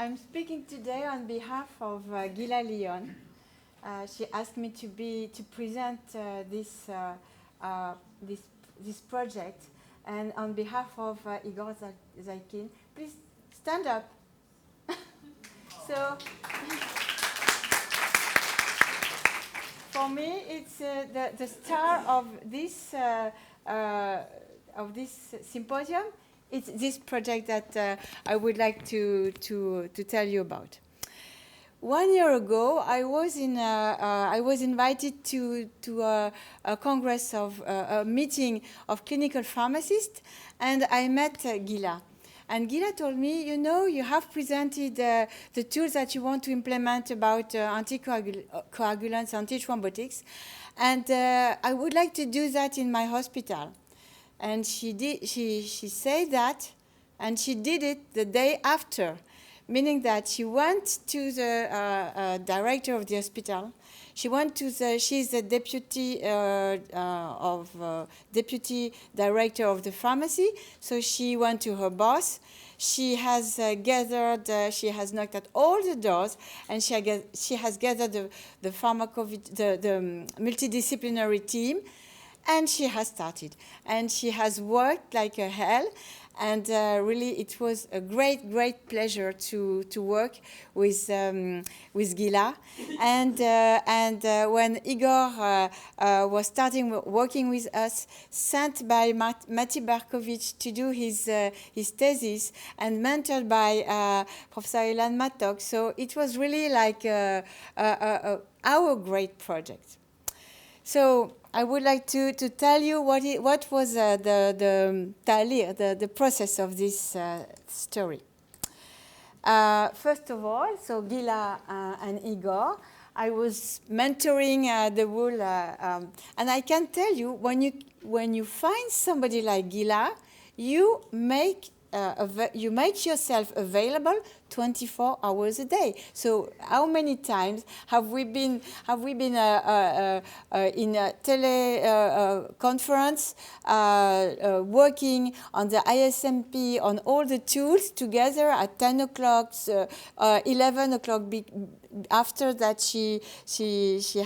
I'm speaking today on behalf of Gila Lyon. She asked me to present this project, and on behalf of Igor Zaykin, please stand up. So, for me, it's the star of this symposium. It's this project that I would like to tell you about. 1 year ago, I was invited to a congress of a meeting of clinical pharmacists, and I met Gila. And Gila told me, you know, you have presented the tools that you want to implement about anticoagulants, antithrombotics, and I would like to do that in my hospital. And she said that, and she did it the day after, meaning that she went to the director of the hospital. She's the deputy deputy director of the pharmacy. So she went to her boss. She has she has knocked at all the doors, and she has gathered the multidisciplinary team. And she has started, and she has worked like a hell, and really it was a great pleasure to work with Gila. And when Igor was starting working with us, sent by Mati Barkovic to do his thesis, and mentored by Professor Ilan Matok, so it was really like our great project. So I would like to tell you what was the process of this story. First of all, so Gila and Igor, I was mentoring the whole, and I can tell you, when you find somebody like Gila, you make yourself available 24 hours a day. So how many times have we been in a teleconference working on the ISMP, on all the tools together at 10 o'clock, 11 o'clock after that she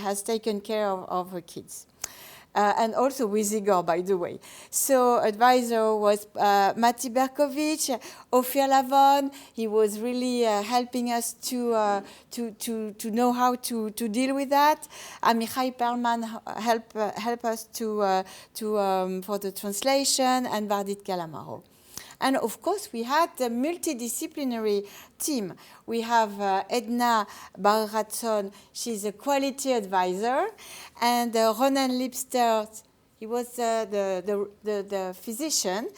has taken care of her kids. And also with Igor, by the way. So advisor was Mati Berkovic, Ophir Lavon. He was really helping us to know how to deal with that. Amichai Perlman help us for the translation, and Vardit Calamaro. And of course, we had the multidisciplinary team. We have Edna Bar-Ratson, she's a quality advisor, and Ronan Lipster, he was the physician,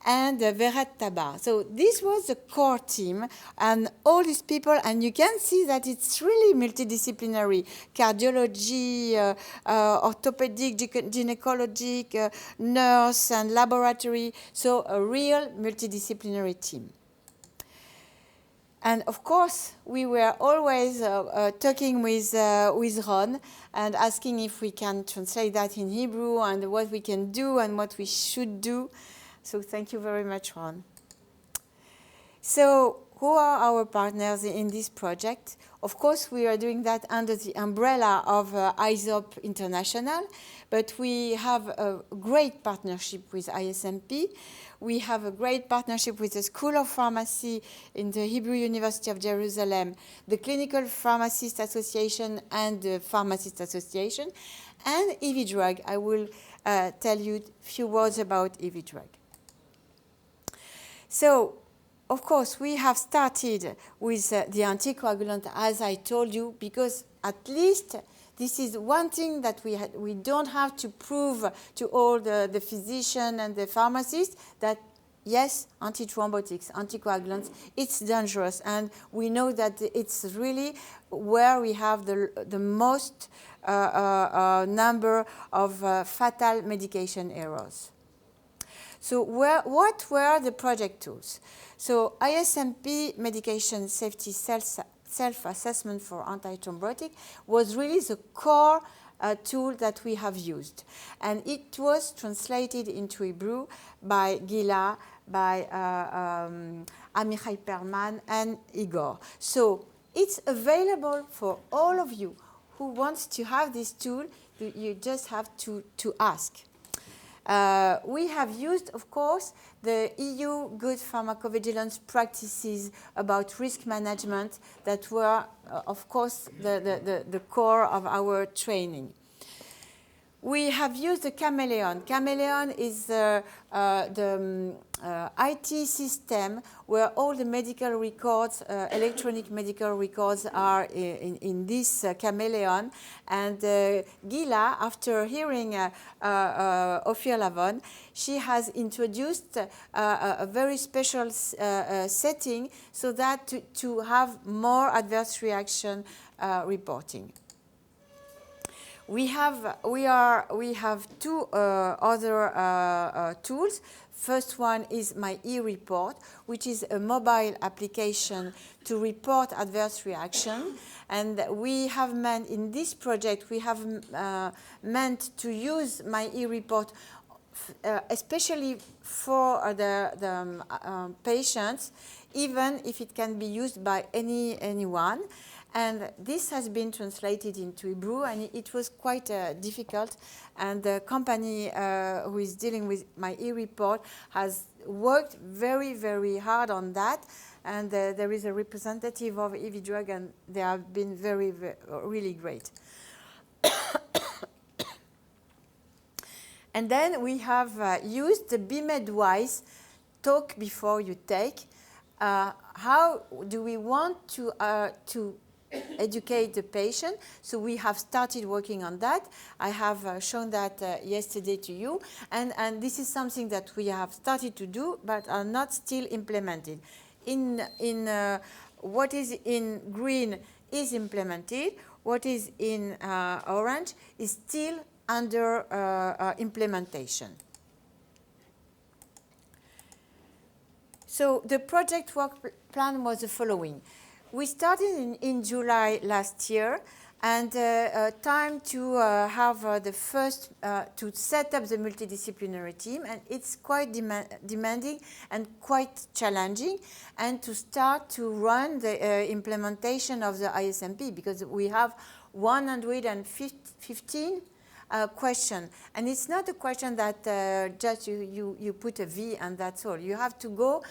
and Verat Tabar. So this was the core team, and all these people, and you can see that it's really multidisciplinary: cardiology, orthopedic, gynecologic, nurse, and laboratory. So a real multidisciplinary team. And of course, we were always talking with Ron and asking if we can translate that in Hebrew, and what we can do and what we should do. So thank you very much, Ron. So who are our partners in this project? Of course, we are doing that under the umbrella of ISOP International, but we have a great partnership with ISMP. We have a great partnership with the School of Pharmacy in the Hebrew University of Jerusalem, the Clinical Pharmacist Association and the Pharmacist Association, and EV-Drug. I will tell you a few words about EV-Drug. So, of course, we have started with the anticoagulant, as I told you, because at least this is one thing that we don't have to prove to all the physicians and the pharmacists, that yes, antithrombotics, anticoagulants, it's dangerous. And we know that it's really where we have the most number of fatal medication errors. So what were the project tools? So ISMP medication safety self-assessment for antithrombotic was really the core tool that we have used. And it was translated into Hebrew by Gila, by Amichai Perman and Igor. So it's available for all of you who wants to have this tool. You just have to ask. We have used, of course, the EU good pharmacovigilance practices about risk management that were, of course, the core of our training. We have used the Chameleon. Chameleon is the IT system where all the medical records, electronic medical records are in this Chameleon. And Gila, after hearing Ophir Lavon, she has introduced a very special setting so that to have more adverse reaction reporting. We have two other tools. First one is My e-report, which is a mobile application to report adverse reaction. And we have meant in this project, we have meant to use My e-report especially for the patients, even if it can be used by anyone. And this has been translated into Hebrew, and it was quite difficult. And the company who is dealing with My e-report has worked very, very hard on that. And there is a representative of EV Drug, and they have been really great. And then we have used the BMedWise talk before you take. How do we want to educate the patient? So we have started working on that. I have shown that yesterday to you. And this is something that we have started to do, but are not still implemented. What is in green is implemented. What is in orange is still under implementation. So the project work plan was the following. We started in July last year, and time to have the first, to set up the multidisciplinary team, and it's quite demanding and quite challenging, and to start to run the implementation of the ISMP, because we have 115 question, and it's not a question that just you put a V and that's all. You have to go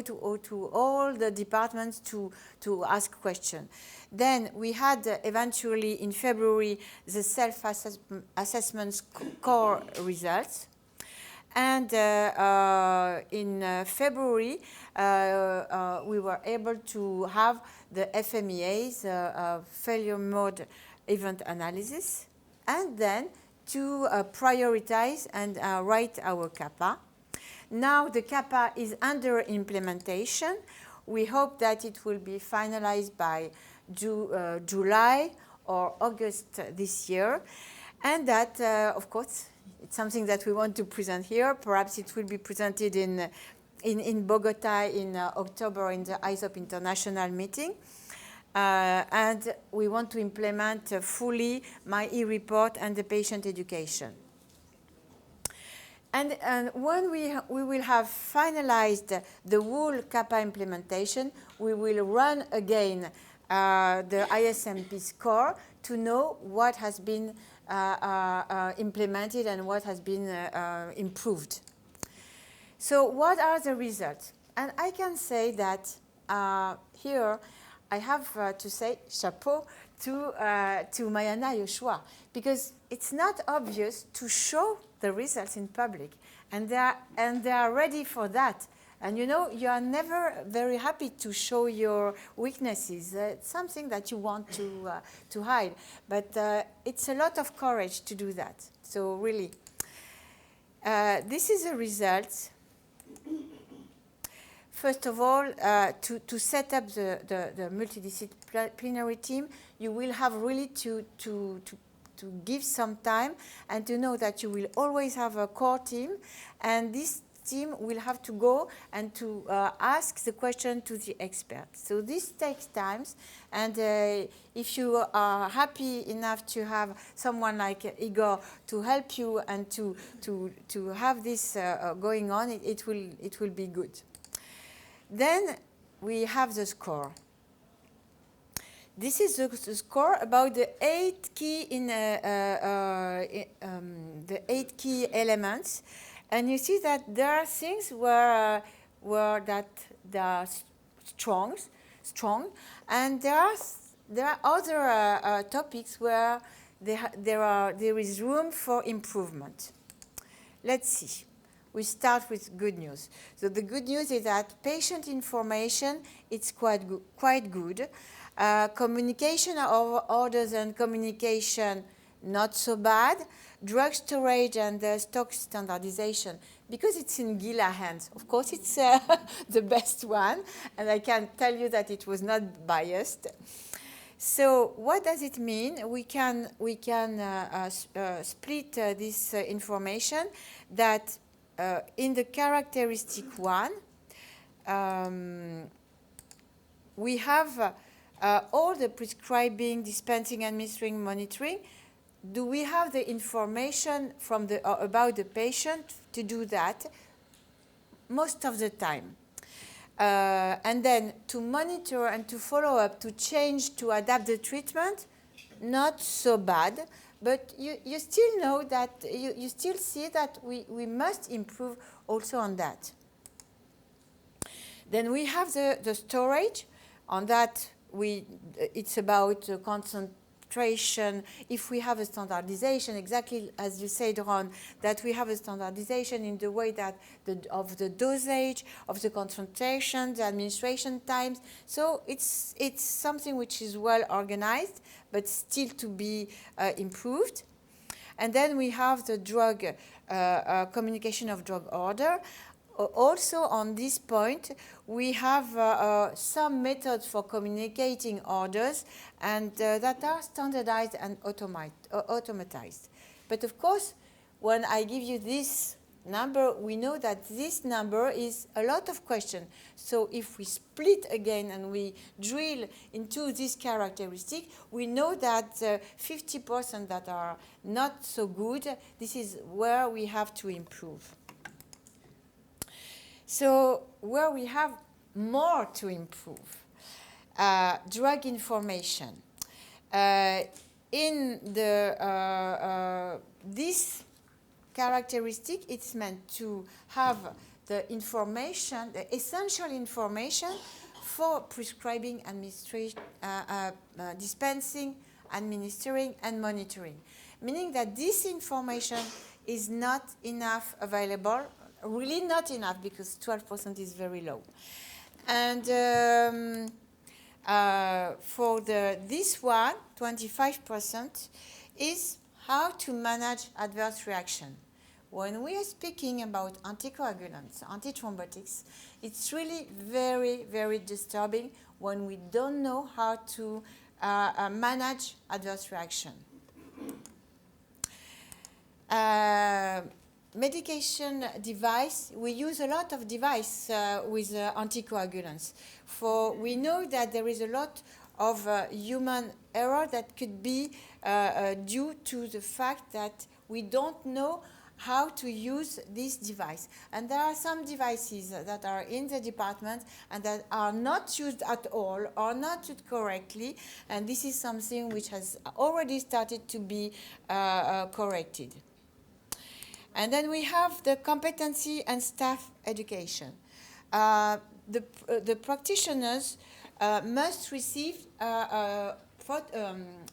to all the departments to ask question. Then we had eventually in February the self-assessment core results, and in February we were able to have the FMEAs, failure mode event analysis, and then to prioritize and write our CAPA. Now the CAPA is under implementation. We hope that it will be finalized by July or August this year. And that, of course, it's something that we want to present here. Perhaps it will be presented in Bogota in October in the ISOP International meeting. And we want to implement fully My e-report and the patient education. And when we will have finalized the whole CAPA implementation, we will run again the ISMP score to know what has been implemented and what has been improved. So what are the results? And I can say that here, I have to say chapeau to Mayana Yoshua, because it's not obvious to show the results in public, and they are ready for that. And you know, you are never very happy to show your weaknesses. It's something that you want to hide, but it's a lot of courage to do that. So really, this is a result. First of all, to set up the multidisciplinary team, you will have really to give some time and to know that you will always have a core team. And this team will have to go and to ask the question to the expert. So this takes time, and if you are happy enough to have someone like Igor to help you and to have this going on, it will be good. Then we have the score. This is the score about the 8 key the 8 key elements, and you see that there are things where that they are strong, and there are other topics where there is room for improvement. Let's see. We start with good news. So the good news is that patient information it's quite good. Communication of orders and communication, not so bad. Drug storage and stock standardization, because it's in GILA hands. Of course, it's the best one, and I can tell you that it was not biased. So what does it mean? We can split this information that in the characteristic 1, we have all the prescribing, dispensing, administering, monitoring. Do we have the information from about the patient to do that? Most of the time. And then to monitor and to follow up, to change, to adapt the treatment, not so bad. But you still know that, you still see that we must improve also on that. Then we have the storage. On that, it's about concentration. If we have a standardization, exactly as you said, Ron, that we have a standardization in the way that of the dosage, of the concentration, the administration times. So it's something which is well organized, but still to be improved. And then we have the drug communication of drug order. Also on this point, we have some methods for communicating orders and that are standardized and automatized. But of course, when I give you this number, we know that this number is a lot of questions. So if we split again and we drill into this characteristic, we know that 50% that are not so good, this is where we have to improve. So where we have more to improve, drug information. In the this characteristic, it's meant to have the information, the essential information for prescribing, dispensing, administering, and monitoring. Meaning that this information is not enough available, really not enough, because 12% is very low. And for this one, 25% is how to manage adverse reaction. When we are speaking about anticoagulants, antithrombotics, it's really very, very disturbing when we don't know how to manage adverse reaction. Medication device, we use a lot of device with anticoagulants. We know that there is a lot of human error that could be due to the fact that we don't know how to use this device. And there are some devices that are in the department and that are not used at all or not used correctly, and this is something which has already started to be corrected. And then we have the competency and staff education. The practitioners must receive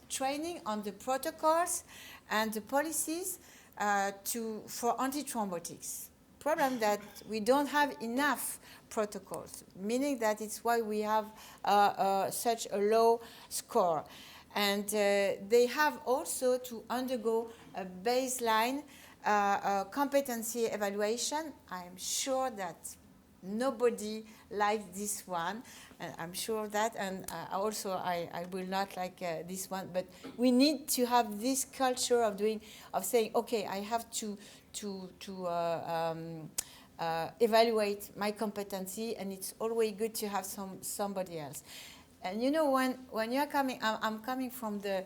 training on the protocols and the policies for antithrombotics. Problem that we don't have enough protocols, meaning that it's why we have such a low score. And they have also to undergo a baseline competency evaluation. I'm sure that nobody likes this one, and I'm sure of that, and also I will not like this one, but we need to have this culture of saying, okay, I have to evaluate my competency, and it's always good to have somebody else. And you know, when you're coming, I'm coming from the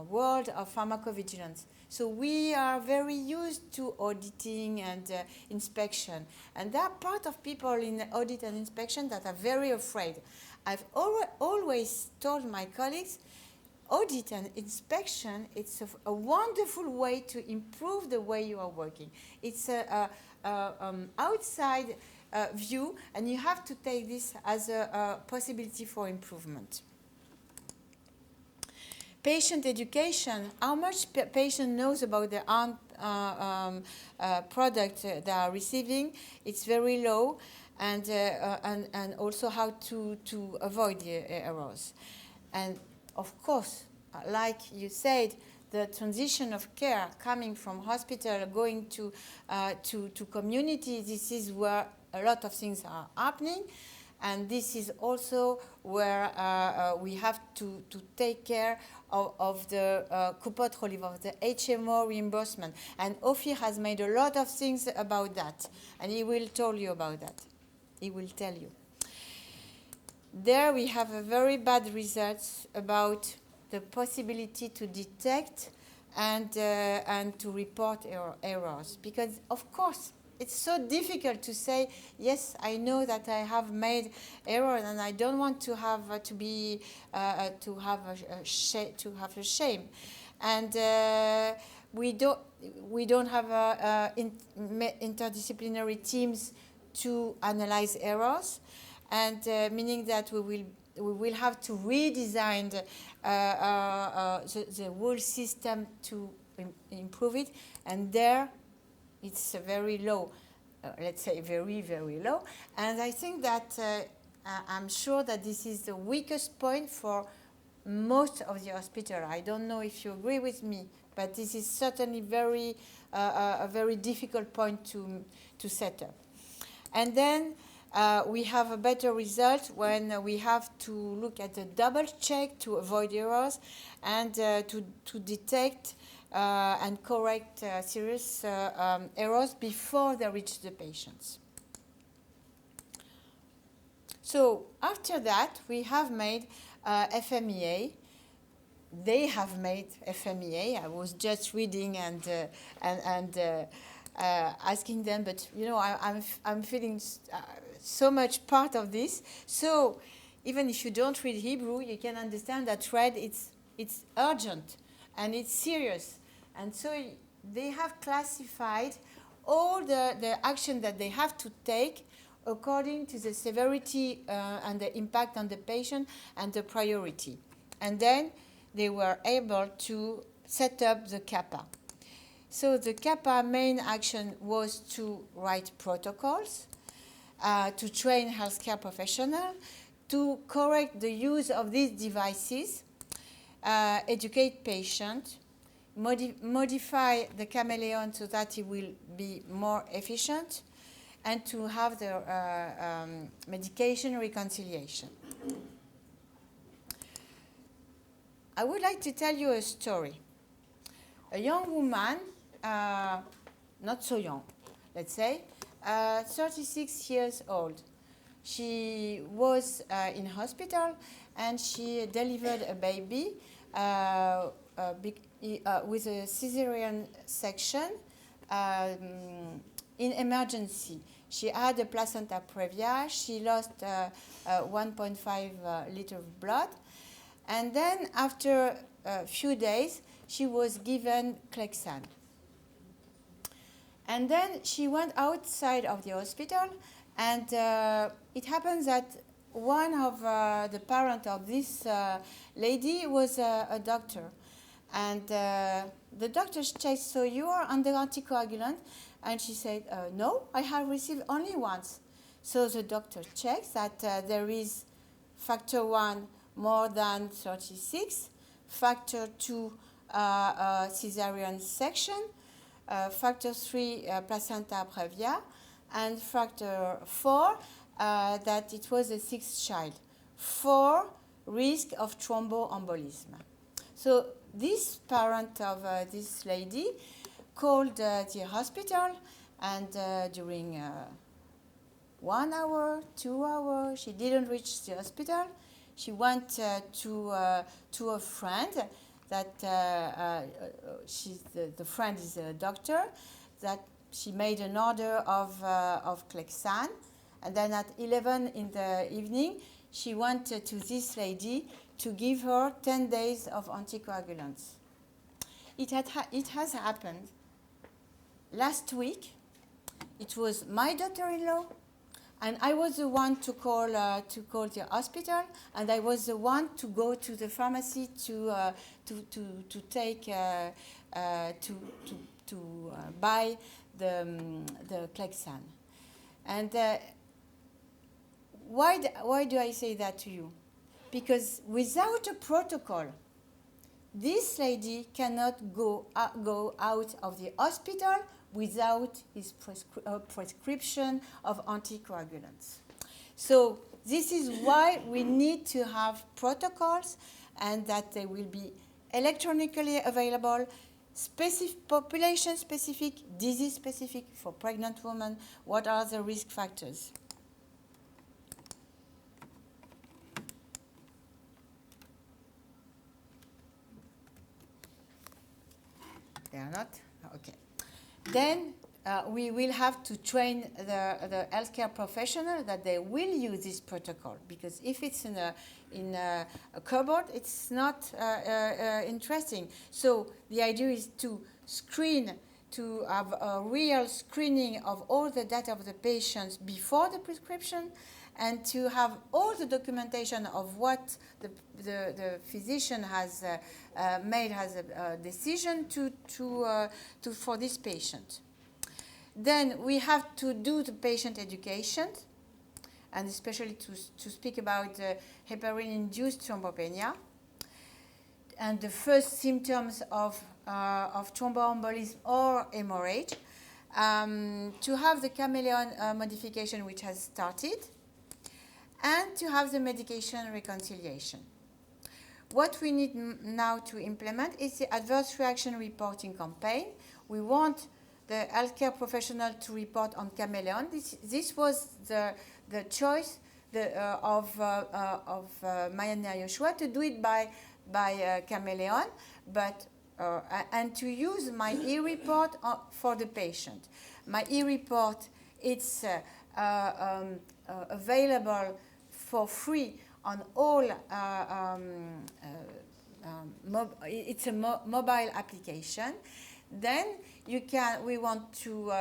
world of pharmacovigilance. So we are very used to auditing and inspection. And there are part of people in audit and inspection that are very afraid. I've always told my colleagues, audit and inspection, it's a wonderful way to improve the way you are working. It's a outside view, and you have to take this as a possibility for improvement. Patient education, how much patient knows about their own product they are receiving, it's very low, and also how to avoid the errors. And of course, like you said, the transition of care coming from hospital going to community, this is where a lot of things are happening. And this is also where we have to take care of the coupot relief, of the HMO reimbursement. And Ophir has made a lot of things about that. And he will tell you about that. He will tell you. There we have a very bad results about the possibility to detect and to report errors. Because, of course, it's so difficult to say, yes, I know that I have made error, and I don't want to have to have a shame. And we don't have interdisciplinary teams to analyze errors, and meaning that we will have to redesign the whole system to improve it, and there it's very low, let's say very, very low. And I think that I'm sure that this is the weakest point for most of the hospital. I don't know if you agree with me, but this is certainly a very difficult point to set up. And then we have a better result when we have to look at the double check to avoid errors and to detect and correct serious errors before they reach the patients. So after that, we have made FMEA. They have made FMEA. I was just reading and asking them, but you know, I'm feeling so much part of this. So even if you don't read Hebrew, you can understand that red it's urgent and it's serious. And so they have classified all the action that they have to take according to the severity and the impact on the patient and the priority. And then they were able to set up the CAPA. So the CAPA main action was to write protocols, to train healthcare professionals, to correct the use of these devices, educate patients, modify the chameleon so that it will be more efficient, and to have the medication reconciliation. I would like to tell you a story. A young woman, not so young, let's say, 36 years old. She was in hospital and she delivered a baby with a cesarean section in emergency. She had a placenta previa. She lost 1.5 liter of blood. And then after a few days, she was given Clexane. And then she went outside of the hospital, and it happens that one of the parents of this lady was a doctor. And the doctor checked, so you are under anticoagulant? And she said, no, I have received only once. So the doctor checks that there is factor 1 more than 36, factor 2 cesarean section, factor 3 placenta previa, and factor 4 that it was a 6th child, 4 risk of thromboembolism. So this parent of this lady called the hospital and during 1 hour, 2 hours, she didn't reach the hospital. She went to a friend that the friend is a doctor, that she made an order of Clexane, and then at 11 in the evening she went to this lady to give her 10 days of anticoagulants. It has happened last week. It was my daughter-in-law, and I was the one to call the hospital, and I was the one to go to the pharmacy to buy the Clexane. And why do I say that to you? Because without a protocol, this lady cannot go out of the hospital without his prescription of anticoagulants. So this is why we need to have protocols, and that they will be electronically available, population-specific, disease-specific for pregnant women. What are the risk factors? They are not? Okay. Then we will have to train the healthcare professional that they will use this protocol, because if it's in a cupboard, it's not interesting. So the idea is to screen, to have a real screening of all the data of the patients before the prescription, and to have all the documentation of what the physician has made as a decision for this patient. Then we have to do the patient education, and especially to speak about heparin-induced thrombopenia and the first symptoms of thromboembolism or hemorrhage, to have the chameleon modification which has started, and to have the medication reconciliation. What we need now to implement is the adverse reaction reporting campaign. We want the healthcare professional to report on chameleon. This was the choice of Maya Yoshua to do it by chameleon, but and to use my e-report for the patient. My e-report, it's available for free on all. It's a mobile application. Then we want to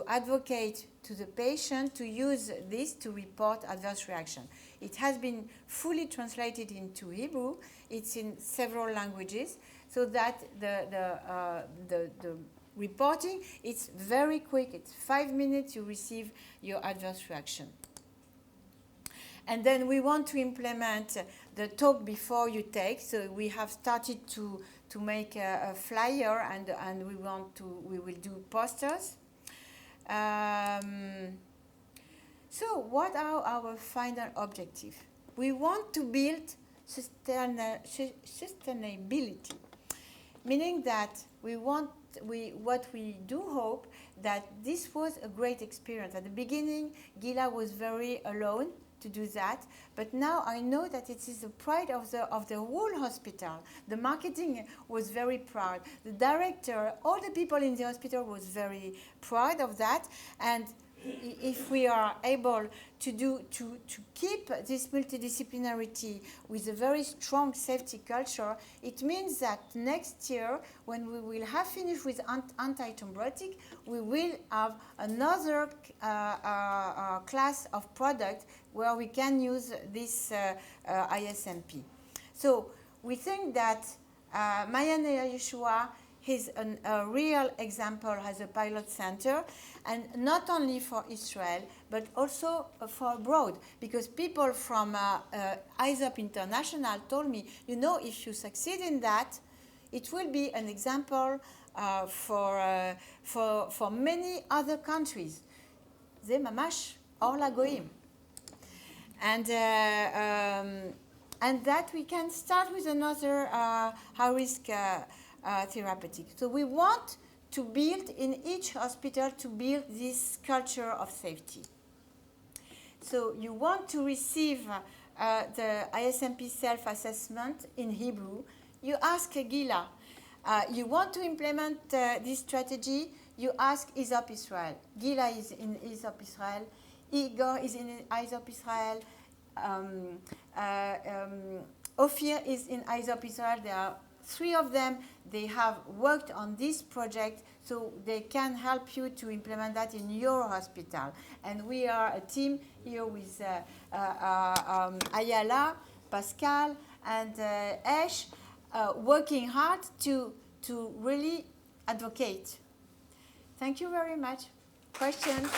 advocate to the patient to use this to report adverse reaction. It has been fully translated into Hebrew. It's in several languages, so that the reporting, it's very quick. It's 5 minutes. You receive your adverse reaction. And then we want to implement the talk before you take. So we have started to make a flyer, and we will do posters. So what are our final objectives? We want to build sustainability, meaning that what we do hope that this was a great experience. At the beginning, Gila was very alone to do that, but now I know that it is the pride of the whole hospital. The marketing was very proud. The director, all the people in the hospital was very proud of that. And if we are able to keep this multidisciplinarity with a very strong safety culture, it means that next year, when we will have finished with antithrombotic, we will have another class of product where we can use this ISMP. So we think that Maya Yoshua is a real example as a pilot center, and not only for Israel, but also for abroad, because people from ISOP International told me, if you succeed in that, it will be an example for many other countries. זה ממש אור לגויים. And that we can start with another high-risk therapeutic. So we want to build in each hospital, to build this culture of safety. So you want to receive the ISMP self-assessment in Hebrew. You ask Gila. You want to implement this strategy, you ask ISOP Israel. Gila is in ISOP Israel. Igor is in ISOP Israel. Ophir is in ISOP Israel. There are 3 of them. They have worked on this project, so they can help you to implement that in your hospital. And we are a team here with Ayala, Pascal, and Ash, working hard to really advocate. Thank you very much. Questions?